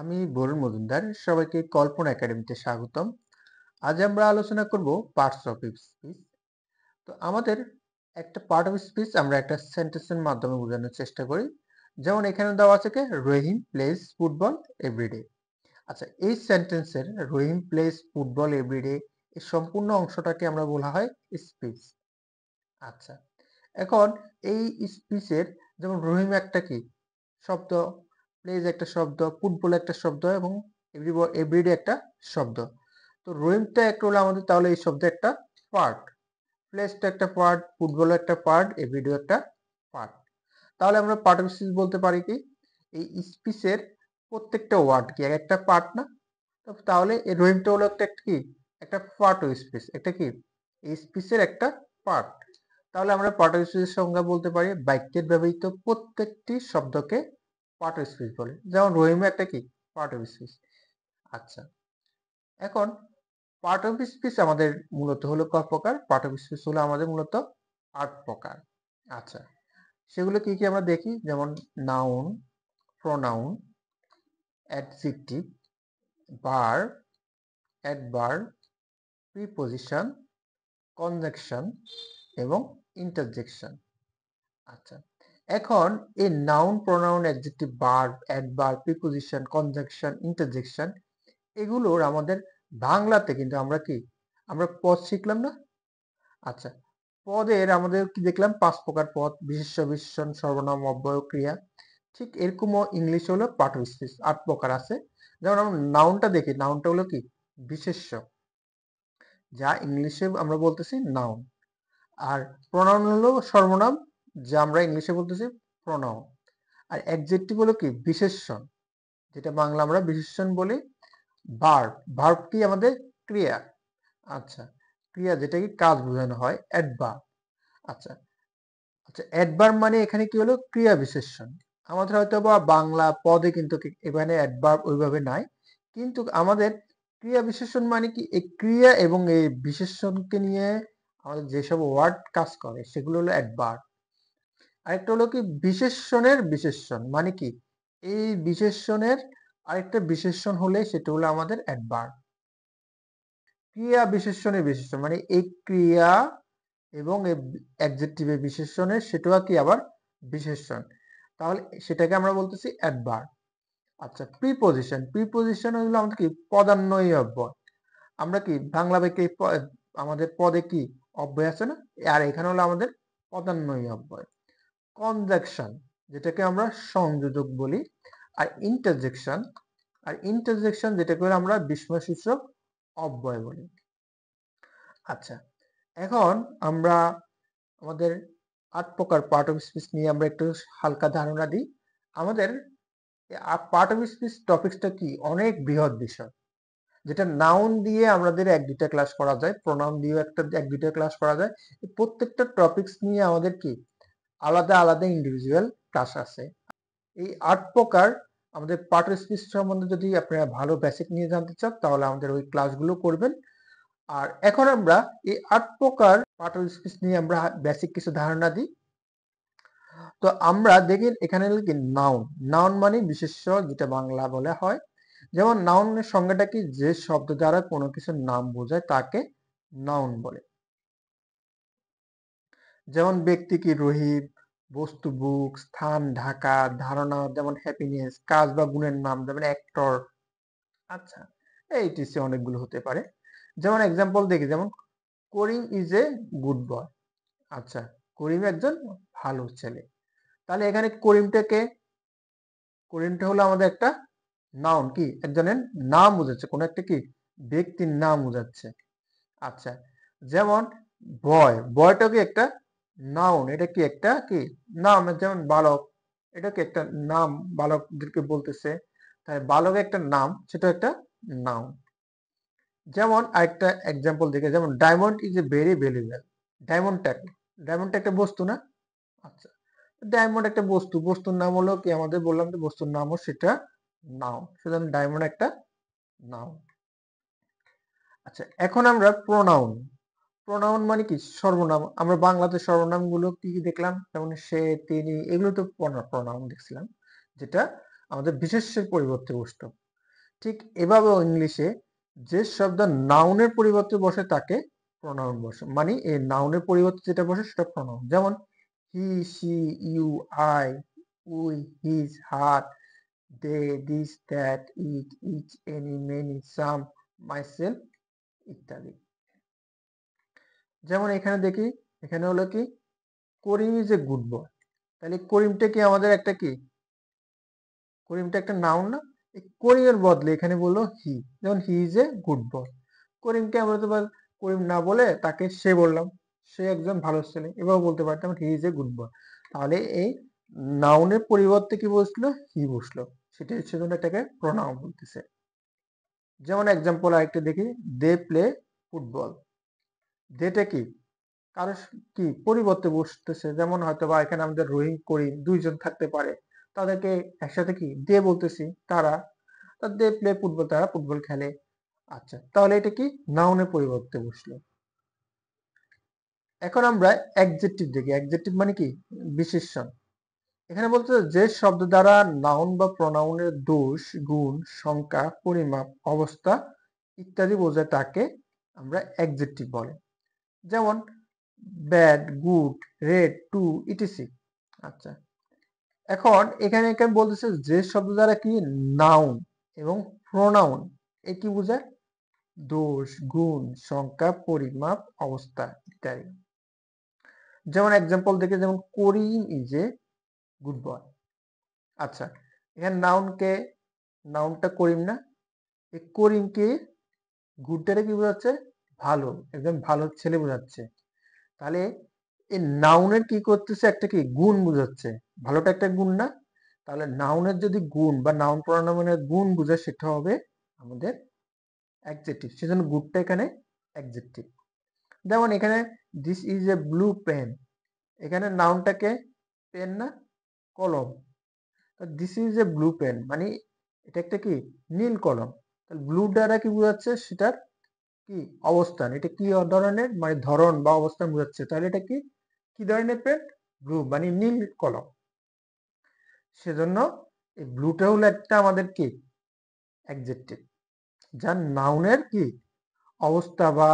আমি বরুণ মজুমদার, সবাইকে কল্পনা একাডেমিতে স্বাগতম। আজ আমরা আলোচনা করব পার্টস অফ স্পিচ। তো আমাদের একটা পার্ট অফ স্পিচ আমরা একটা সেন্টেন্সের মাধ্যমে বোঝানোর চেষ্টা করি। যেমন এখানে দেওয়া আছে কি রহিম প্লেস ফুটবল এভরিডে। আচ্ছা, এই সেন্টেন্সের রহিম প্লেস ফুটবল এভরিডে এই সম্পূর্ণ অংশটাকে আমরা বলা হয় স্পিচ। আচ্ছা, এখন এই স্পিচের যেমন রহিম একটা কি শব্দ, প্লেজ একটা শব্দ, ফুটবল একটা শব্দ এবং এভরিডে একটা শব্দ। তো রহিমটা একটা হলো আমাদের, তাহলে এই শব্দ একটা পার্ট, প্লেসটা একটা পার্ট, ফুটবল একটা পার্ট, এভরিডে একটা পার্ট। তাহলে আমরা পার্ট অফ স্পিচ বলতে পারি কি এই স্পিচের প্রত্যেকটা ওয়ার্ড কি একটা পার্ট না? তাহলে এই রহিমটা হলো একটা কি একটা পার্ট অফ স্পিচ, একটা কি এই স্পিচের একটা পার্ট। তাহলে আমরা পার্ট অফ স্পিচের সংজ্ঞা বলতে পারি বাক্যের ব্যবহৃত প্রত্যেকটি শব্দকে পার্ট অফ স্পিচ বলে। যেমন রহিম একটা কি পার্ট অফ স্পিচ। আচ্ছা, এখন পার্ট অফ স্পিচ আমাদের মূলত হলো ক প্রকার? পার্ট অফ স্পিচ হলো আমাদের মূলত 8 প্রকার। আচ্ছা, সেগুলো কি কি আমরা দেখি, যেমন noun, pronoun, adjective, verb, adverb, preposition, conjunction এবং ইন্টারজেকশন। আচ্ছা, এখন এই noun, pronoun, adjective, verb, adverb, preposition, conjunction, interjection এগুলোর আমাদের বাংলাতে কিন্তু আমরা কি আমরা পদ শিখলাম না? আচ্ছা, পদের আমাদের কি দেখলাম 5 প্রকার পদ: বিশেষ্য, বিশেষণ, সর্বনাম, অব্যয়, ক্রিয়া। ঠিক এরকমও ইংলিশ হলো পার্ট অফ স্পিচ 8 প্রকার আছে। যেমন আমরা নাউনটা দেখি, নাউনটা হলো কি বিশেষ্য, যা ইংলিশে আমরা বলতেছি নাউন। আর প্রোনাউন হলো সর্বনাম, যা আমরা ইংলিশে বলতেছি প্রোনাউন। আর অ্যাডজেক্টিভ হলো কি বিশেষণ, যেটা বাংলা আমরা বিশেষণ বলি। ভার্ব, ভার্ব কি আমাদের ক্রিয়া। আচ্ছা, ক্রিয়া যেটা কি কাজ বোঝানো হয়, অ্যাডভার্ব। আচ্ছা আচ্ছা, অ্যাডভার্ব মানে এখানে কি হলো ক্রিয়া বিশেষণ। আমাদের হয়তো বা বাংলা পদে কিন্তু এখানে অ্যাডভার্ব ওইভাবে নাই, কিন্তু আমাদের ক্রিয়া বিশেষণ মানে কি এই ক্রিয়া এবং এই বিশেষণকে নিয়ে আমাদের যেসব ওয়ার্ড কাজ করে সেগুলো হলো অ্যাডভার্ব। আরেকটা হলো কি বিশেষণের বিশেষণ, মানে কি এই বিশেষণের আরেকটা বিশেষণ হলে সেটা হলো আমাদের অ্যাডভার্ব। ক্রিয়া বিশেষণের বিশেষণ মানে এই ক্রিয়া এবং এই অ্যাডজেক্টিভের বিশেষণের সেটাও কি আবার বিশেষণ, তাহলে সেটাকে আমরা বলতেছি অ্যাডভার্ব। আচ্ছা, প্রিপজিশন, প্রিপজিশন হলো আমাদের কি পদান্বয়ী অব্যয়। আমরা কি বাংলা বাক্যে আমাদের পদে কি অব্যয় আছে না, আর এখানে হলো আমাদের পদান্বয়ী অব্যয়। কনজাংশন, যেটাকে আমরা সংযোজক বলি। আর ইন্টারজেকশন, আর ইন্টারজেকশন যেটাকে আমরা বিস্ময়সূচক অব্যয় বলি। আচ্ছা, এখন আমরা আমাদের 8 প্রকার পার্ট অফ স্পিচ নিয়ে আমরা একটু হালকা ধারণা দিই। আমাদের পার্ট অফ স্পিচ টপিকসটা কি অনেক বৃহৎ বিষয়, যেটা নাউন দিয়ে আমাদের 1-2টা ক্লাস করা যায়, প্রোনাউন দিয়েও 1-2টা ক্লাস করা যায়। এই প্রত্যেকটা টপিকস নিয়ে আমাদের কি আলাদা আলাদা ইন্ডিভিজুয়াল ক্লাস আছে। এই 8 প্রকার আমাদের পার্ট অফ স্পিচ সম্বন্ধে যদি আপনারা ভালো বেসিক নিয়ে জানতে চান তাহলে আমাদের ওই ক্লাসগুলো করবেন। আর এখন আমরা এই 8 প্রকার পার্ট অফ স্পিচ নিয়ে আমরা বেসিক কিছু ধারণা দিই। তো আমরা দেখি এখানে কি নাউন, নাউন মানে বিশেষ্য, যেটা বাংলা বলা হয়। যেমন নাউনের সংজ্ঞাটা কি, যে শব্দ দ্বারা কোনো কিছুর নাম বোঝায় তাকে নাউন বলে। যেমন ব্যক্তি কি রহিম, বস্তু বুক, স্থান ঢাকা, ধারণা যেমন হ্যাপিনেস, কাজ বা গুণের নাম যেমন অ্যাক্টর। আচ্ছা, এইটিসি অনেকগুলো হতে পারে। যেমন এক্সাম্পল দেখি, যেমন করিম ইজ এ গুড বয়। আচ্ছা, করিম একজন ভালো ছেলে। তাহলে এখানে করিমটাকে, করিমটা হলো আমাদের একটা নাউন, কি একজনের নাম বোঝাচ্ছে, কোন একটা কি ব্যক্তির নাম বোঝাচ্ছে। আচ্ছা, যেমন বয়, বয়টা কি একটা নাউন, এটা কি একটা কি নাম। যেমন বালক, এটা কি একটা নাম, বালকদেরকে বলতেছে, তাই বালক একটা নাম, সেটা একটা নাউন। যেমন আরেকটা এক্সাম্পল দেখে, যেমন diamond is a very valuable. ডায়মন্ডটা, ডায়মন্ডটা একটা বস্তু না? আচ্ছা, ডায়মন্ড একটা বস্তু, বস্তুর নাম হলো কি আমাদের বললাম যে বস্তুর নামও সেটা নাউন, সুতরাং ডায়মন্ড একটা নাউন। আচ্ছা, এখন আমরা প্রোনাউন, প্রোনাউন মানে কি সর্বনাম। আমরা বাংলাতে সর্বনাম গুলো কি কি দেখলাম, যেমন সে, তিনি, এগুলো তো প্রোনাউন দেখছিলাম, যেটা আমাদের বিশেষ্যের পরিবর্তে বসতো। ঠিক এভাবেও ইংলিশে যে শব্দ নাউনের পরিবর্তে বসে তাকে প্রোনাউন বসে, মানে এই নাউনের পরিবর্তে যেটা বসে সেটা প্রোনাউন। যেমন he, she, you, I, we, his, her, they, this, that, it, each, any, many, some, myself ইত্যাদি। যেমন এখানে দেখি, এখানে হলো কি করিম ইজ এ গুড বয়, তাহলে করিমটা কি আমাদের একটা কি, করিমটা একটা নাউন না? এই করিমের বদলে এখানে বললো হি, যেমন he is a good boy. করিমকে আমরা তো করিম না বলে তাকে সে বললাম, সে একজন ভালো ছেলে, এভাবে বলতে পারতাম he is a good boy. তাহলে এই নাউনের পরিবর্তে কি বসলো, হি বসলো, সেজন্য এটাকে প্রোনাউন বলতেছে। যেমন এক্সাম্পল আরেকটা দেখি, দে প্লে ফুটবল। দেটা কি কারো কি পরিবর্তে বসতেছে, যেমন হয়তো বা এখানে আমাদের রহিম করিম দুইজন থাকতে পারে, তাদেরকে একসাথে কি দে বলতেছি, তারা দে প্লে ফুটবল, তারা ফুটবল খেলে। আচ্ছা, তাহলে এটা কি নাউনের পরিবর্তে বসলো। এখন আমরা অ্যাডজেক্টিভ দেখি। অ্যাডজেক্টিভ মানে কি বিশেষণ। এখানে বলতে যে শব্দ দ্বারা নাউন বা প্রোনাউনের দোষ, গুণ, সংখ্যা, পরিমাপ, অবস্থা ইত্যাদি বোঝায় তাকে আমরা অ্যাডজেক্টিভ বলে। যেমন bad, good, red, two, ETC. আচ্ছা, এখন এখানে বলতেছে যে শব্দ দ্বারা কি নাউন এবং প্রোনাউন এ কি বোঝায়, দোষ, গুণ, সংখ্যা, পরিমাপ, অবস্থা ইত্যাদি। যেমন এক্সাম্পল দেখে, যেমন করিম ইজ এ গুড বয়। আচ্ছা, এখানে নাউনটা করিম না, এই করিমকে গুডটারে কি বোঝাচ্ছে, ভালো, একদম ভালো ছেলে বোঝাচ্ছে। তাহলে এই নাউনের কি করতেছে, একটা কি গুণ বোঝাচ্ছে, ভালোটা একটা গুণ না? তাহলে নাউনের যদি গুণ বা নাউন প্রোনাউনের গুণ বোঝায় সেটা হবে আমাদের অ্যাডজেক্টিভ, সেজন্য গুডটা এখানে অ্যাডজেক্টিভ। যেমন এখানে this is a blue pen, এখানে নাউনটাকে পেন না, কলম। This is a blue pen মানে এটা একটা কি নীল কলম। তাহলে ব্লু দ্বারা কি বোঝাচ্ছে, সেটার কি অবস্থান, এটা কি ধরনের মানে ধরন বা অবস্থান বোঝাচ্ছে। তাহলে এটা কি কি ধরনের পেন, ব্লু মানে নীল কলম। সেজন্য এই ব্লুটা হলো একটা আমাদের কি অ্যাডজেক্টিভ, যা নাউনের কি অবস্থা বা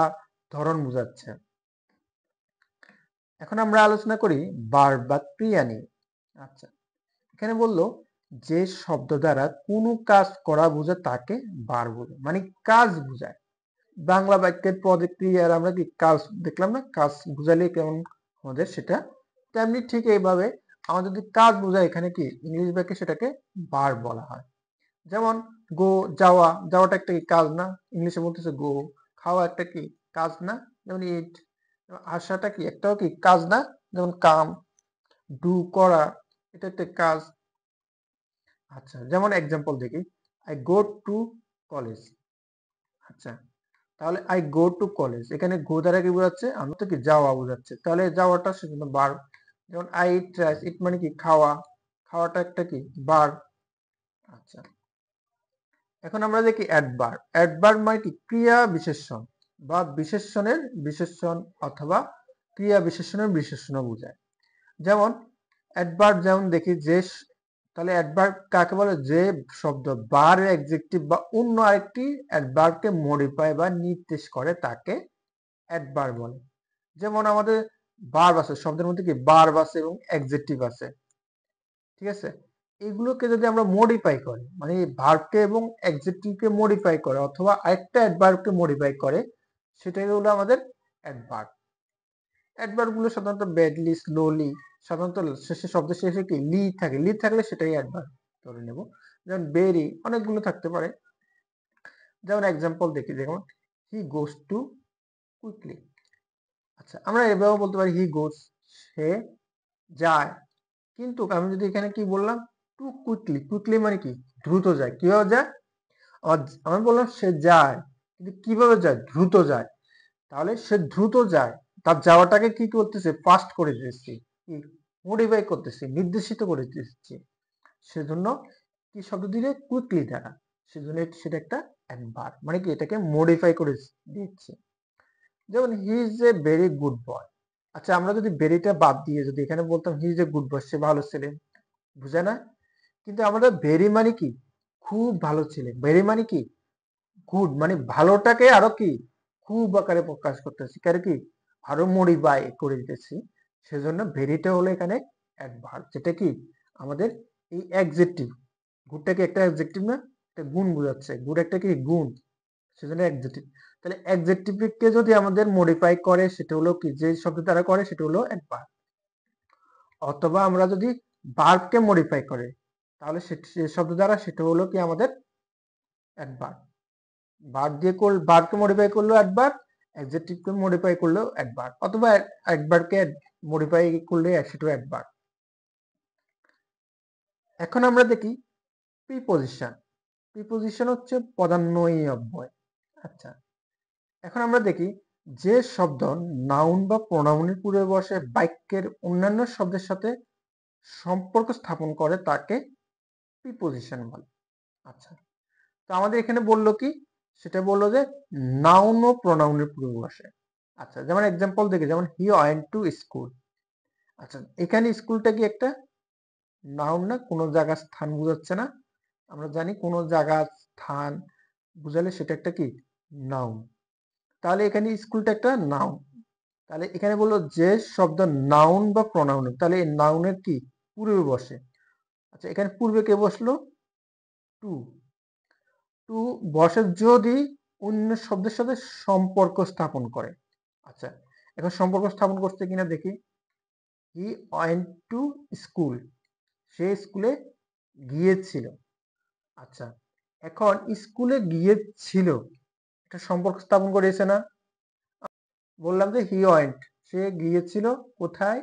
ধরন বোঝাচ্ছে। এখন আমরা আলোচনা করি ভার্ব বা ক্রিয়া নিয়ে। আচ্ছা, এখানে বললো যে শব্দ দ্বারা কোনো কাজ করা বোঝায় তাকে ভার্ব বলে, মানে কাজ বোঝায়। বাংলা বাক্যের পদে ক্রিয়ার আমরা কি কাজ দেখলাম না, কাজ বুঝালে কেমন আমাদের সেটা, তেমনি ঠিক এইভাবে আমাদের যদি কাজ বোঝায় এখানে কি ইংলিশ বাক্যে সেটাকে ভার্ব বলা হয়। যেমন গো, যাওয়া, যাওয়াটা একটা কি কাজ না, ইংলিশে বলতেছে গো। খাওয়া একটা কি কাজ না, যেমন ইট। আসাটা কি একটাও কি কাজ না, যেমন কাম। ডু করা, এটা একটা কাজ। আচ্ছা, যেমন এক্সাম্পল দেখি, আই গো টু কলেজ। আচ্ছা, তাহলে আই গো টু কলেজ, এখানে গো দ্বারা কি বোঝাচ্ছে, আমরা তো কি যাওয়া বোঝাচ্ছে, তাহলে যাওয়াটা সেজন্য ভার্ব। যেমন আই ইট রাইস, ইট মানে কি খাওয়া, খাওয়াটা একটা কি ভার্ব। আচ্ছা, এখন আমরা দেখি অ্যাডভার্ব। অ্যাডভার্ব মানে কি ক্রিয়া বিশেষণ বা বিশেষণের বিশেষণ অথবা ক্রিয়া বিশেষণের বিশেষণ বোঝায়। যেমন অ্যাডভার্ব, যেমন দেখি যে তাহলে অ্যাডভার্ব কাকে বলে, যে শব্দ বার অ্যাডজেক্টিভ বা অন্য আরেকটি অ্যাডভার্বকে মডিফাই বা নির্দেশ করে তাকে অ্যাডভার্ব বলে। যেমন আমাদের ভার্ব আছে, শব্দের মধ্যে কি ভার্ব আছে এবং অ্যাডজেক্টিভ আছে, ঠিক আছে? এগুলোকে যদি আমরা মডিফাই করি, মানে ভার্বকে এবং অ্যাডজেক্টিভকে মডিফাই করে অথবা আরেকটা অ্যাডভার্বকে মডিফাই করে, সেটাই হলো আমাদের অ্যাডভার্ব। অ্যাডভার্ব গুলো সাধারণত ব্যাডলি, স্লোলি, সাধারণত শেষে শব্দের শেষে কি লি থাকে, লি থাকলে সেটাই অ্যাডভার্ব ধরে নেব। যেমন বেরি, অনেকগুলো থাকতে পারে। যেমন এক্সাম্পল দেখি, যেমন হি গোস টু কুইকলি। আচ্ছা, আমরা এভাবেও বলতে পারি হি গোস, সে যায়। কিন্তু আমি যদি এখানে কি বললাম, টু কুইকলি, কুইকলি মানে কি দ্রুত যায়। কিভাবে যায়, আমি বললাম সে যায়, কিন্তু কিভাবে যায়, দ্রুত যায়। তাহলে সে দ্রুত যায়, তার যাওয়াটাকে কি করতেছে, ফাস্ট করে দিচ্ছি, কি মডিফাই করতেছি, নির্দেশিত করে দিচ্ছি। সেজন্য কি শব্দ দিলে, কুইকলি দ্বারা, সেজন্য সেটা একটা অ্যাডভার্ব, মানে কি এটাকে মডিফাই করে দিচ্ছে। যেমন he is a very good boy. আচ্ছা, আমরা যদি ভেরিটা বাদ দিয়ে যদি এখানে বলতাম he is a good boy, সে ভালো ছেলে, বুঝে না? কিন্তু আমাদের ভেরি মানে কি খুব ভালো ছেলে। ভেরি মানে কি? গুড, মানে ভালোটাকে আরো কি খুব আকারে প্রকাশ করতেছি, কারণ কি আরো মডিফাই করে দিতেছি। সেজন্য ভেরিটা হলো এখানে অ্যাডভার্ব, যেটা কি আমাদের এই অ্যাডজেক্টিভ। গুডটা কি একটা অ্যাডজেক্টিভ না? একটা গুণ বোঝাচ্ছে। গুড একটা কি গুণ, সেজন্য অ্যাডজেক্টিভ। তাহলে অ্যাডজেক্টিভকে যদি আমাদের মডিফাই করে সেটা হলো কি, যে শব্দ দ্বারা করে সেটা হলো অ্যাডভার্ব। অথবা আমরা যদি ভার্বকে মডিফাই করে তাহলে সে শব্দ দ্বারা সেটা হলো কি আমাদের অ্যাডভার্ব। ভার্বকে মডিফাই করলেও অ্যাডভার্ব, অ্যাডজেক্টিভকে মডিফাই করলেও অ্যাডভার্ব, অথবা অ্যাডভার্বকে মডিফাই করলে সেটাও অ্যাডভার্ব। এখন আমরা দেখি প্রিপোজিশন। প্রিপোজিশন হচ্ছে পদান্বয়ী অব্যয়। আচ্ছা, এখন আমরা দেখি যে শব্দ নাউন বা প্রোনাউনের পূর্বে বসে বাক্যের অন্যান্য শব্দের সাথে সম্পর্ক স্থাপন করে তাকে প্রিপোজিশন বলে। আচ্ছা, তো আমাদের এখানে বললো কি, সেটা বললো যে নাউন ও প্রোনাউনের পূর্বে বসে। আচ্ছা, যেমন এক্সাম্পল দেখি, যেমন হি ওয়েন্ট টু স্কুল। আচ্ছা, এখানে স্কুলটা কি একটা নাউন না? কোনো জায়গা স্থান বোঝাচ্ছে না? আমরা জানি কোনো জায়গা স্থান বুঝালে সেটা একটা কি নাউন। তাহলে এখানে স্কুলটা একটা নাউন। তাহলে এখানে বললো যে শব্দ নাউন বা প্রোনাউন, তাহলে এই নাউনের কি পূর্বে বসে। আচ্ছা, এখানে পূর্বে কে বসলো? টু। টু বসে যদি অন্য শব্দের সাথে সম্পর্ক স্থাপন করে। আচ্ছা, এখন সম্পর্ক স্থাপন করছে কিনা দেখি। হি ওয়েন্ট টু স্কুল, সে স্কুলে গিয়েছিল। আচ্ছা, এখন স্কুলে গিয়েছিল, একটা সম্পর্ক স্থাপন করেছে না? বললাম যে হি ওয়েন্ট, সে গিয়েছিল কোথায়?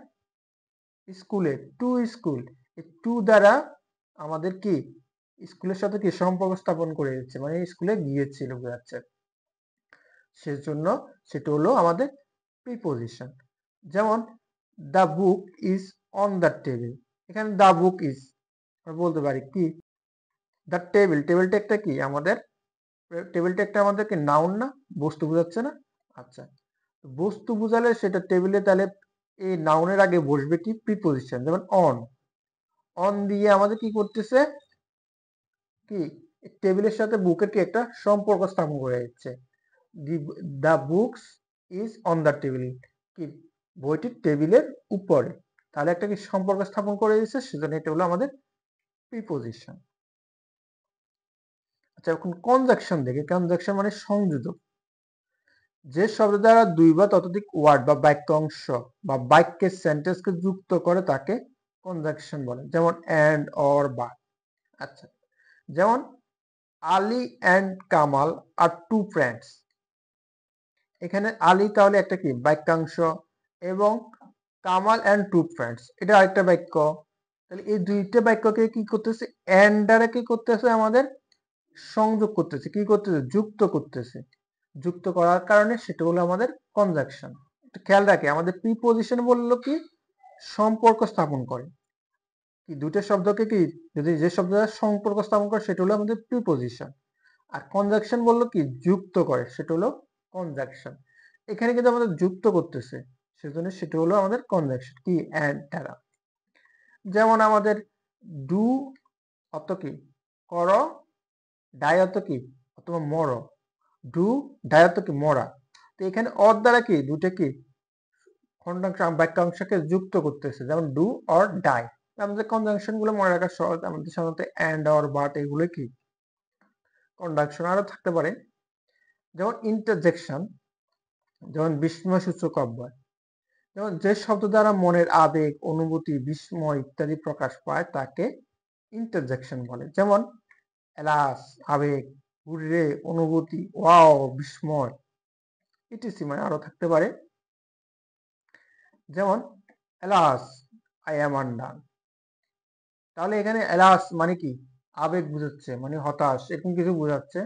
স্কুলে, টু স্কুল। এই টু দ্বারা আমাদের কি স্কুলের সাথে কি সম্পর্ক স্থাপন করে দিচ্ছে, মানে স্কুলে গিয়েছিল বোঝাচ্ছে। সেজন্য সেটা হলো আমাদের প্রিপোজিশন। যেমন the book is on the table, এখানে দ্য বুক ইজ আমরা বলতে পারি কি দ্য টেবিল। টেবিলটা একটা কি আমাদের, টেবিলটা একটা আমাদেরকে নাউন না? বস্তু বোঝাচ্ছে না? আচ্ছা, বস্তু বোঝালে সেটা টেবিলে, তাহলে এই নাউনের আগে বসবে কি প্রিপোজিশন। যেমন অন, অন দিয়ে আমাদের কি করতেছে, কি টেবিলের সাথে বুকের কি একটা সম্পর্ক স্থাপন করে যাচ্ছে। The books is on the table, কি বইটি টেবিলের উপরে, তাহলে একটা কি সম্পর্ক স্থাপন করে দিচ্ছে, সেজন্য এটা হলো আমাদের প্রিপোজিশন। আচ্ছা, এখন কনজাংশন দেখি। কনজাংশন মানে সংযোজক। যে শব্দ দ্বারা দুই বা ততোধিক ওয়ার্ড বা বাক্যাংশ বা বাক্যের সেন্টেন্সকে যুক্ত করে তাকে কনজাংশন বলে। যেমন এন্ড, অর, বা। আচ্ছা, যেমন আলী অ্যান্ড কামাল আর টু ফ্রেন্ডস। এখানে আলী তাহলে একটা কি বাক্যাংশ, এবং কামাল অ্যান্ড টু ফ্রেন্ডস এটা আরেকটা বাক্য। তাহলে এই দুইটা বাক্যকে কি করতেছে, এন্ড দ্বারা কি করতেছে আমাদের সংযোগ করতেছে, কি করতেছে যুক্ত করতেছে। যুক্ত করার কারণে সেটা হলো আমাদের কনজাংশন। একটু খেয়াল রাখে, আমাদের প্রিপোজিশন বললো কি সম্পর্ক স্থাপন করে, কি দুইটা শব্দকে কি যদি যে শব্দ সম্পর্ক স্থাপন করে সেটা হলো আমাদের প্রিপোজিশন। আর কনজাংশন বললো কি যুক্ত করে, সেটা হলো কনজাংশন। এখানে কিন্তু আমাদের যুক্ত করতেছে, সেজন্য সেটা হলো আমাদের কনজাংশন, কি এন্ড দ্বারা। যেমন আমাদের ডু অর্থ কি কর, ডাই অর্থ কি অথবা মর। ডু ডাই অর্থ কি মরা। তো এখানে অর দ্বারা কি দুটো কি খণ্ডাংশ বাক্যাংশকে যুক্ত করতেছে, যেমন ডু অর ডাই। আমাদের কনজাংশন গুলো মনে রাখা সহজ, আমাদের সাধারণত এন্ড, অর, বাট এগুলো কি কনজাংশন। আরো থাকতে পারে যেমন ইন্টারজেকশন, যেমন বিস্ময়সূচক অব্যয়। যেমন যে শব্দ দ্বারা মনের আবেগ, অনুভূতি, বিস্ময় ইত্যাদি প্রকাশ পায় তাকে ইন্টারজেকশন বলে। যেমন এলাস আবেগ, হুররে অনুভূতি, ওয়াও বিস্ময়, ইটিসি। মানে আরো থাকতে পারে, যেমন এলাস আই এম আন্ডান। তাহলে এখানে এলাস মানে কি আবেগ বুঝাচ্ছে, মানে হতাশ এরকম কিছু বোঝাচ্ছে।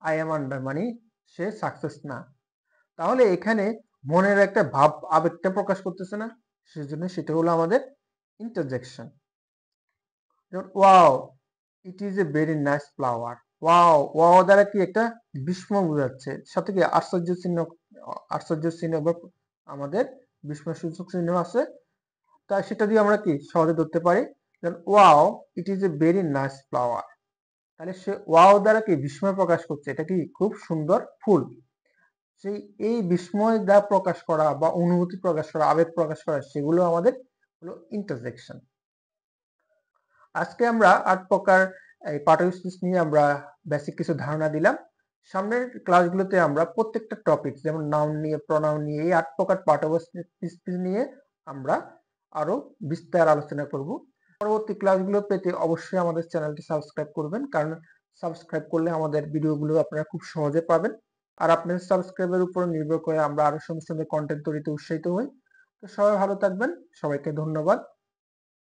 আই এম আন্ডার মানে সে সাকসেস না। তাহলে এখানে মনের একটা ভাব আবেগটা প্রকাশ করতেছে না, সেজন্য সেটা হলো আমাদের ইন্টারজেকশন। যেমন wow it is a very nice flower. Wow, wow দ্বারা কি একটা বিস্ময় বোঝাচ্ছে, সাথে কি আশ্চর্য চিহ্ন, আশ্চর্য চিহ্ন বা আমাদের বিস্ময় সূচক চিহ্ন আছে। তাই সেটা দিয়ে আমরা কি সহজে ধরতে পারি। যেমন wow it is a very nice flower. তাহলে সে ওয়াও দ্বারা কি বিস্ময় প্রকাশ করছে, এটা কি খুব সুন্দর ফুল। সেই এই বিস্ময় দ্বারা প্রকাশ করা বা অনুভূতি প্রকাশ করা, আবেগ প্রকাশ করা, সেগুলো আমাদের হলো ইন্টারজেকশন। আজকে আমরা ৮ প্রকার এই পার্ট অফ স্পিচ নিয়ে আমরা বেসিক কিছু ধারণা দিলাম। সামনের ক্লাসগুলোতে আমরা প্রত্যেকটা টপিক যেমন নাউন নিয়ে, প্রোনাউন নিয়ে, এই ৮ প্রকার পার্ট অফ স্পিচ নিয়ে আমরা আরো বিস্তার আলোচনা করব। পরবর্তী ক্লাসগুলো পেতে অবশ্যই আমাদের চ্যানেলটি সাবস্ক্রাইব করবেন, কারণ সাবস্ক্রাইব করলে আমাদের ভিডিওগুলো আপনারা খুব সহজে পাবেন। আর আপনার সাবস্ক্রাইবের উপর নির্ভর করে আমরা আরো সুন্দর সুন্দর কন্টেন্ট তৈরিতে উৎসাহিত হই। তো সবাই ভালো থাকবেন, সবাইকে ধন্যবাদ।